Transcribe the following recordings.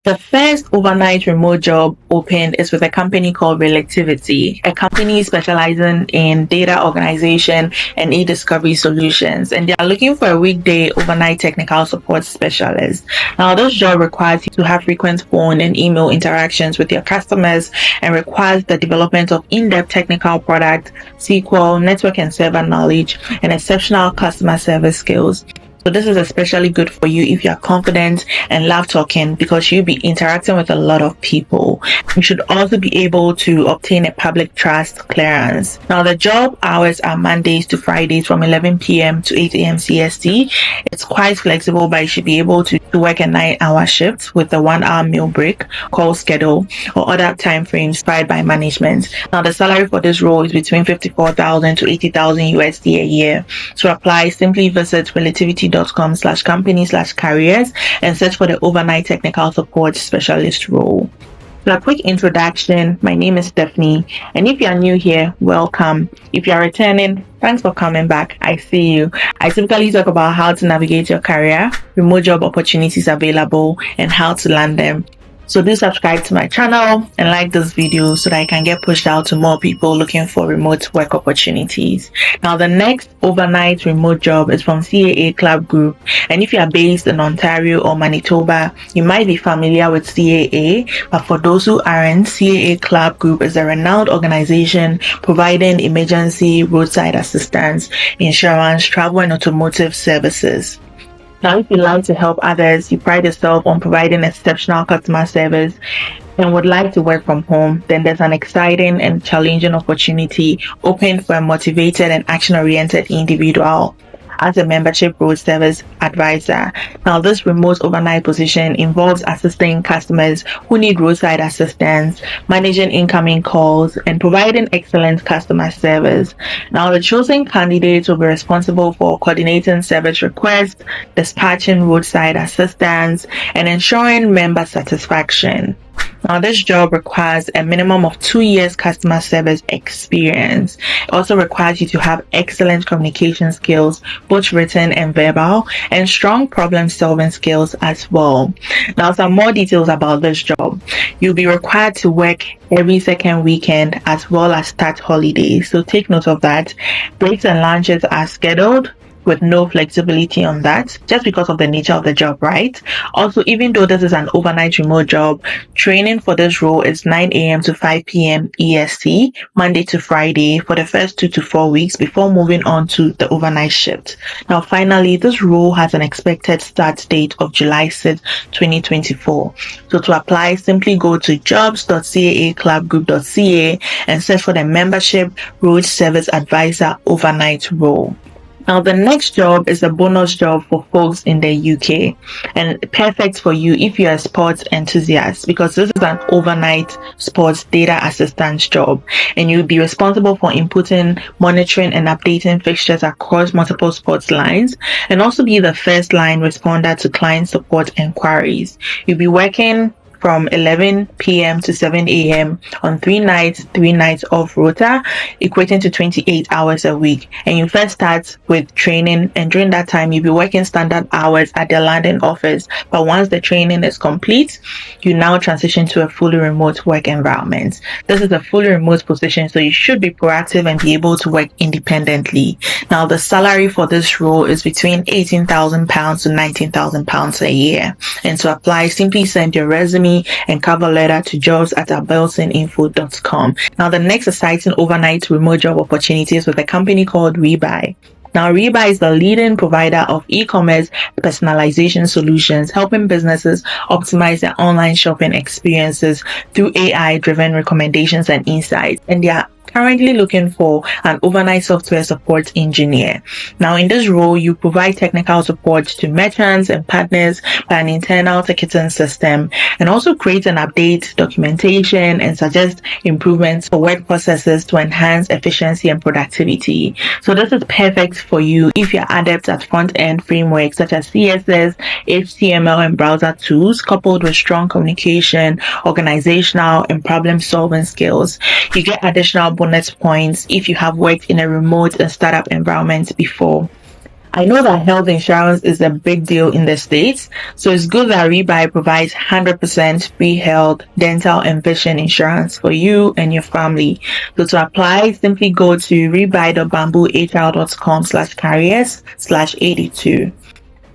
The first overnight remote job opened is with a company called Relativity, a company specializing in data organization and e-discovery solutions. And they are looking for a weekday overnight technical support specialist. Now, this job requires you to have frequent phone and email interactions with your customers and requires the development of in-depth technical product, SQL, network and server knowledge, and exceptional customer service skills. So this is especially good for you if you are confident and love talking, because you'll be interacting with a lot of people. You should also be able to obtain a public trust clearance. Now, the job hours are Mondays to Fridays from 11 p.m. to 8 a.m. CST. It's quite flexible, but you should be able to work a 9-hour shift with a 1-hour meal break, call schedule, or other time frames provided by management. Now, the salary for this role is between 54,000 to 80,000 USD a year. To apply, simply visit relativity.com/company/careers and search for the overnight technical support specialist role. So a quick introduction, my name is Stephanie, and if you are new here, welcome. If you are returning, thanks for coming back. I see you. I typically talk about how to navigate your career, remote job opportunities available, and how to land them. So do subscribe to my channel and like this video so that I can get pushed out to more people looking for remote work opportunities. Now, the next overnight remote job is from CAA Group. And if you are based in Ontario or Manitoba, you might be familiar with CAA. But for those who aren't, CAA Group is a renowned organization providing emergency roadside assistance, insurance, travel and automotive services. Now, if you like to help others, you pride yourself on providing exceptional customer service, and would like to work from home, then there's an exciting and challenging opportunity open for a motivated and action-oriented individual as a membership road service advisor. Now, this remote overnight position involves assisting customers who need roadside assistance, managing incoming calls, and providing excellent customer service. Now, the chosen candidates will be responsible for coordinating service requests, dispatching roadside assistance, and ensuring member satisfaction. Now, this job requires a minimum of 2 years customer service experience. It also requires you to have excellent communication skills, both written and verbal, and strong problem-solving skills as well. Now, some more details about this job. You'll be required to work every second weekend as well as start holidays. So take note of that. Breaks and lunches are scheduled, with no flexibility on that, just because of the nature of the job, right? Also, even though this is an overnight remote job, training for this role is 9 a.m. to 5 p.m. EST, Monday to Friday, for the first 2 to 4 weeks before moving on to the overnight shift. Now, finally, this role has an expected start date of July 6, 2024. So to apply, simply go to jobs.caaclubgroup.ca and search for the membership road service advisor overnight role. Now, the next job is a bonus job for folks in the UK, and perfect for you if you're a sports enthusiast, because this is an overnight sports data assistance job, and you'll be responsible for inputting, monitoring, and updating fixtures across multiple sports lines, and also be the first line responder to client support inquiries. You'll be working from 11 p.m. to 7 a.m. on 3 nights off rota, equating to 28 hours a week. And you first start with training, and during that time you'll be working standard hours at the London office. But once the training is complete, you now transition to a fully remote work environment. This is a fully remote position, so you should be proactive and be able to work independently. Now, the salary for this role is between £18,000 to £19,000 a year. And to apply, simply send your resume and cover letter to jobs@abelsoninfo.com. Now, the next exciting overnight remote job opportunities with a company called Rebuy. Now, Rebuy is the leading provider of e-commerce personalization solutions, helping businesses optimize their online shopping experiences through AI-driven recommendations and insights. And they are currently looking for an overnight software support engineer. Now, in this role, you provide technical support to merchants and partners by an internal ticketing system, and also create and update documentation and suggest improvements for work processes to enhance efficiency and productivity. So this is perfect for you if you're adept at front-end frameworks such as CSS, HTML, and browser tools, coupled with strong communication, organizational, and problem-solving skills. You get additional bonus points if you have worked in a remote and startup environment before. I know that health insurance is a big deal in the States, so it's good that Rebuy provides 100% free health, dental, and vision insurance for you and your family. So to apply, simply go to rebuy.bamboohr.com/careers/82.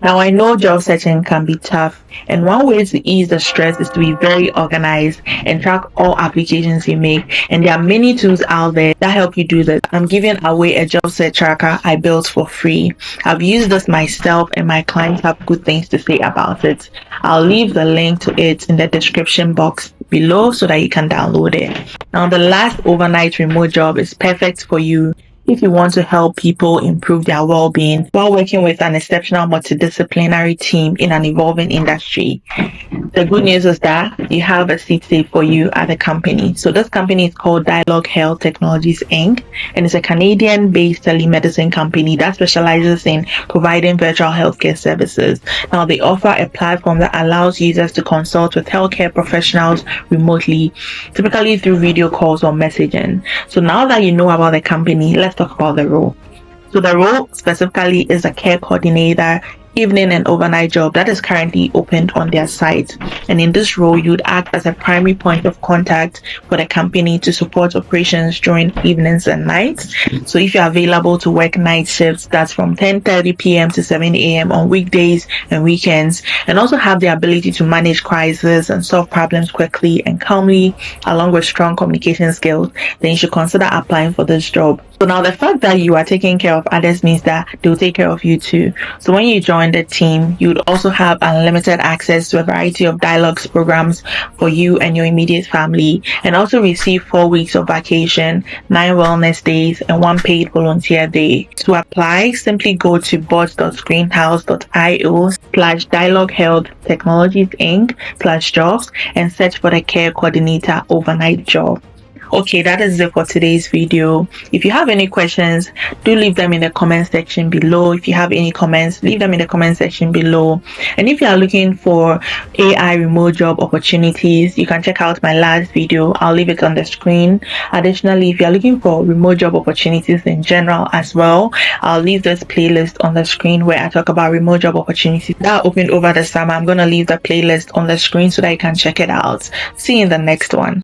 Now, I know job searching can be tough, and one way to ease the stress is to be very organized and track all applications you make. And there are many tools out there that help you do this. I'm giving away a job search tracker I built for free. I've used this myself, and my clients have good things to say about it. I'll leave the link to it in the description box below so that you can download it. Now, the last overnight remote job is perfect for you if you want to help people improve their well-being while working with an exceptional multidisciplinary team in an evolving industry. The good news is that you have a seat saved for you at the company. So this company is called Dialogue Health Technologies Inc. and it's a Canadian-based telemedicine company that specializes in providing virtual healthcare services. Now, they offer a platform that allows users to consult with healthcare professionals remotely, typically through video calls or messaging. So now that you know about the company, let's talk about the role. So the role specifically is a care coordinator, evening and overnight job that is currently opened on their site. And in this role, you'd act as a primary point of contact for the company to support operations during evenings and nights. So if you're available to work night shifts, that's from 10:30 p.m. to 7 a.m. on weekdays and weekends, and also have the ability to manage crises and solve problems quickly and calmly, along with strong communication skills, then you should consider applying for this job. So now the fact that you are taking care of others means that they'll take care of you too. So when you join the team, you'd also have unlimited access to a variety of dialogues programs for you and your immediate family, and also receive 4 weeks of vacation, 9 wellness days, and 1 paid volunteer day. To apply, simply go to bots.screenhouse.io/Dialogue Health Technologies Inc./jobs and search for the care coordinator overnight job. Okay, that is it for today's video. If you have any questions, do leave them in the comment section below. If you have any comments, leave them in the comment section below. And if you are looking for AI remote job opportunities, you can check out my last video. I'll leave it on the screen. Additionally, if you are looking for remote job opportunities in general as well, I'll leave this playlist on the screen where I talk about remote job opportunities that opened over the summer. I'm going to leave the playlist on the screen so that you can check it out. See you in the next one.